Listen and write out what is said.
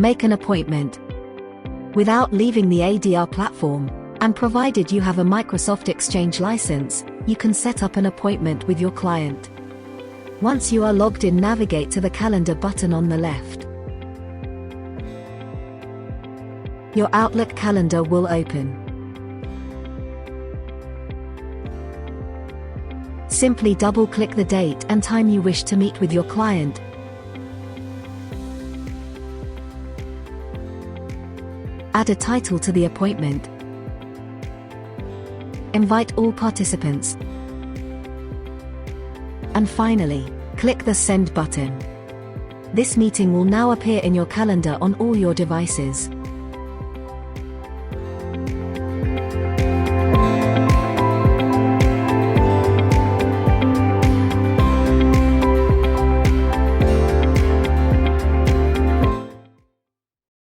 Make an appointment without leaving the ADR platform, and provided you have a Microsoft Exchange license, you can set up an appointment with your client. Once you are logged in, navigate to the calendar button on the left. Your Outlook calendar will open. Simply double-click the date and time you wish to meet with your client. Add a title to the appointment. Invite all participants. And finally, click the Send button. This meeting will now appear in your calendar on all your devices.